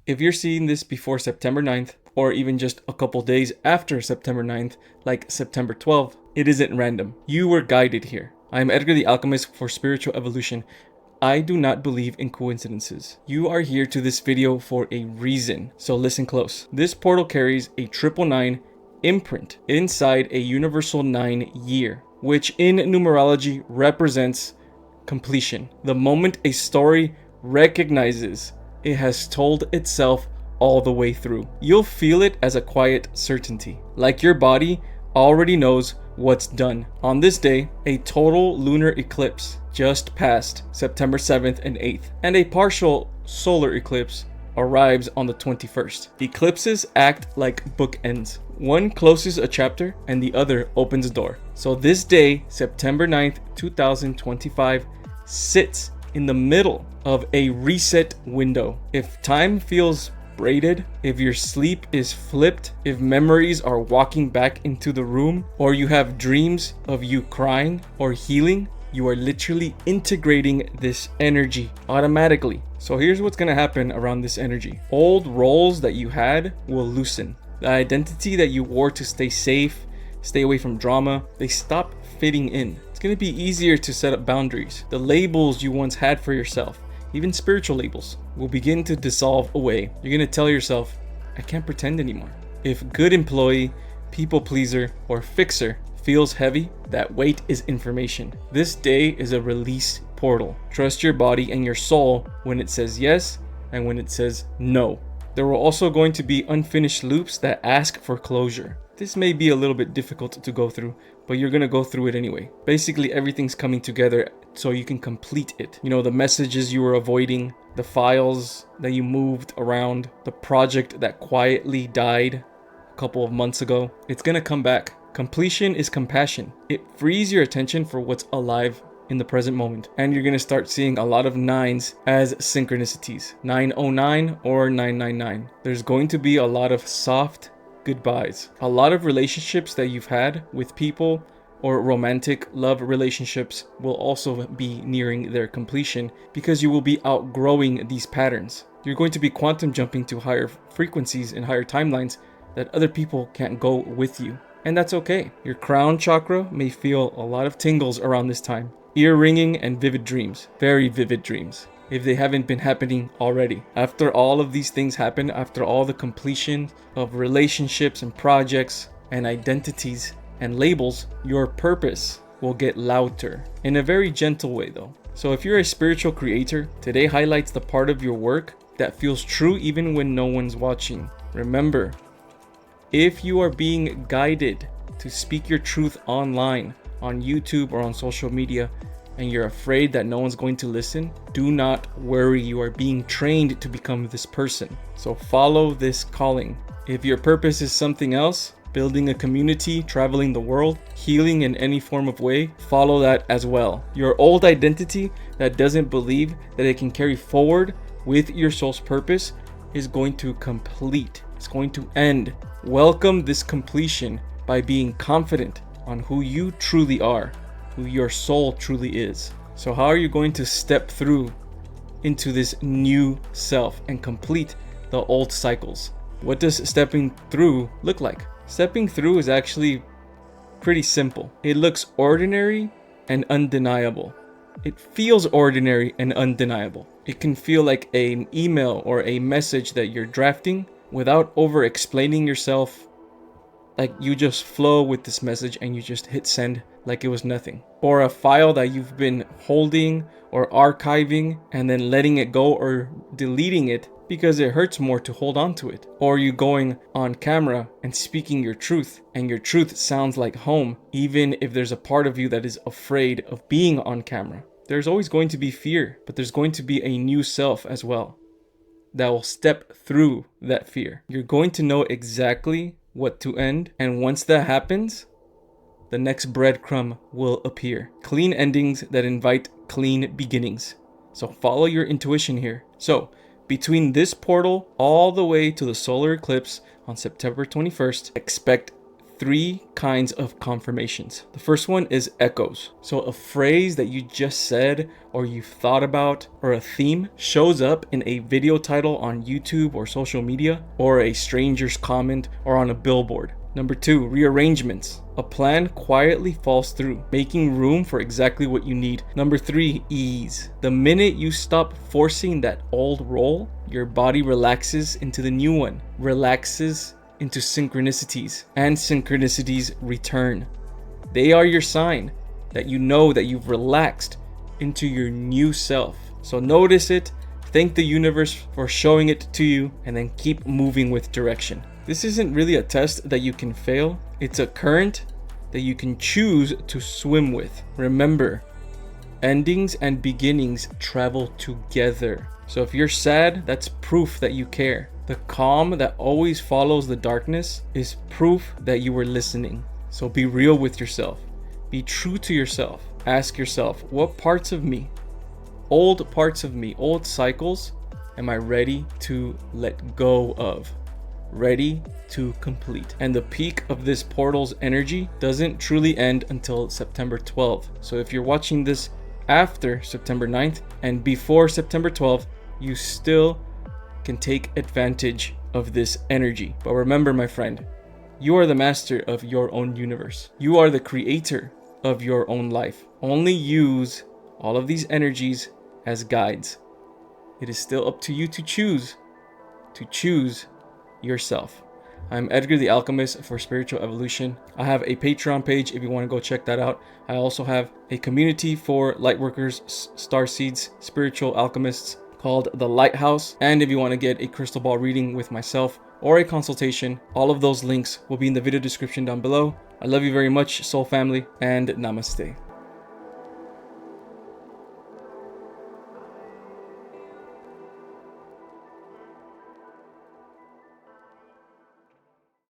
If you're seeing this before September 9th, or even just a couple days after September 9th, like September 12th, it isn't random. You were guided here. I'm Edgar the Alchemist for Spiritual Evolution. I do not believe in coincidences. You are here to this video for a reason, so listen close. This portal carries a 999 imprint inside a universal 9 year, which in numerology represents completion. The moment a story recognizes it has told itself all the way through. You'll feel it as a quiet certainty, like your body already knows what's done. On this day, a total lunar eclipse just passed September 7th and 8th, and a partial solar eclipse arrives on the 21st. Eclipses act like bookends. One closes a chapter and the other opens a door. So this day, September 9th, 2025, sits in the middle of a reset window. If time feels braided, if your sleep is flipped, if memories are walking back into the room, or you have dreams of you crying or healing, you are literally integrating this energy automatically. So here's what's going to happen around this energy. Old roles that you had will loosen. The identity that you wore to stay safe, stay away from drama, they stop fitting in. It's going to be easier to set up boundaries. The labels you once had for yourself, even spiritual labels, will begin to dissolve away. You're going to tell yourself, I can't pretend anymore. If good employee, people pleaser, or fixer feels heavy, that weight is information. This day is a release portal. Trust your body and your soul when it says yes and when it says no. There are also going to be unfinished loops that ask for closure. This may be a little bit difficult to go through, but you're going to go through it anyway. Basically, everything's coming together so you can complete it. You know, the messages you were avoiding, the files that you moved around, the project that quietly died a couple of months ago. It's going to come back. Completion is compassion. It frees your attention for what's alive in the present moment. And you're going to start seeing a lot of nines as synchronicities. 909 or 999. There's going to be a lot of soft goodbyes. A lot of relationships that you've had with people or romantic love relationships will also be nearing their completion because you will be outgrowing these patterns. You're going to be quantum jumping to higher frequencies and higher timelines that other people can't go with you. And that's okay. Your crown chakra may feel a lot of tingles around this time. Ear ringing and vivid dreams. Very vivid dreams, if they haven't been happening already. After all of these things happen, after all the completion of relationships and projects and identities and labels, your purpose will get louder in a very gentle way though. So if you're a spiritual creator, today highlights the part of your work that feels true even when no one's watching. Remember, if you are being guided to speak your truth online, on YouTube or on social media, and you're afraid that no one's going to listen, do not worry. You are being trained to become this person. So follow this calling. If your purpose is something else, building a community, traveling the world, healing in any form of way, follow that as well. Your old identity that doesn't believe that it can carry forward with your soul's purpose is going to complete. It's going to end. Welcome this completion by being confident on who you truly are, who your soul truly is. So how are you going to step through into this new self and complete the old cycles? What does stepping through look like? Stepping through is actually pretty simple. It looks ordinary and undeniable. It feels ordinary and undeniable. It can feel like an email or a message that you're drafting without over explaining yourself. Like you just flow with this message and you just hit send like it was nothing. Or a file that you've been holding or archiving and then letting it go or deleting it because it hurts more to hold on to it. Or you going on camera and speaking your truth, and your truth sounds like home even if there's a part of you that is afraid of being on camera. There's always going to be fear, but there's going to be a new self as well that will step through that fear. You're going to know exactly what to end, and once that happens, the next breadcrumb will appear. Clean endings that invite clean beginnings. So follow your intuition here. So between this portal all the way to the solar eclipse on September 21st, expect three kinds of confirmations. The first one is echoes. So a phrase that you just said or you've thought about, or a theme, shows up in a video title on YouTube or social media, or a stranger's comment, or on a billboard. Number two, rearrangements. A plan quietly falls through, making room for exactly what you need. Number three, ease. The minute you stop forcing that old role, your body relaxes into the new one, relaxes into synchronicities, and synchronicities return. They are your sign that you know that you've relaxed into your new self. So notice it, thank the universe for showing it to you, and then keep moving with direction. This isn't really a test that you can fail. It's a current that you can choose to swim with. Remember, endings and beginnings travel together. So if you're sad, that's proof that you care. The calm that always follows the darkness is proof that you were listening. So be real with yourself. Be true to yourself. Ask yourself, what parts of me, old parts of me, old cycles, am I ready to let go of? Ready to complete. And the peak of this portal's energy doesn't truly end until September 12th. So if you're watching this after September 9th and before September 12th, you still can take advantage of this energy. But remember, my friend, you are the master of your own universe. You are the creator of your own life. Only use all of these energies as guides. It is still up to you to choose yourself. I'm Edgar the Alchemist for Spiritual Evolution. I have a Patreon page if you want to go check that out. I also have a community for Lightworkers, Starseeds, Spiritual Alchemists called The Lighthouse. And if you want to get a crystal ball reading with myself or a consultation, all of those links will be in the video description down below. I love you very much, soul family, and namaste.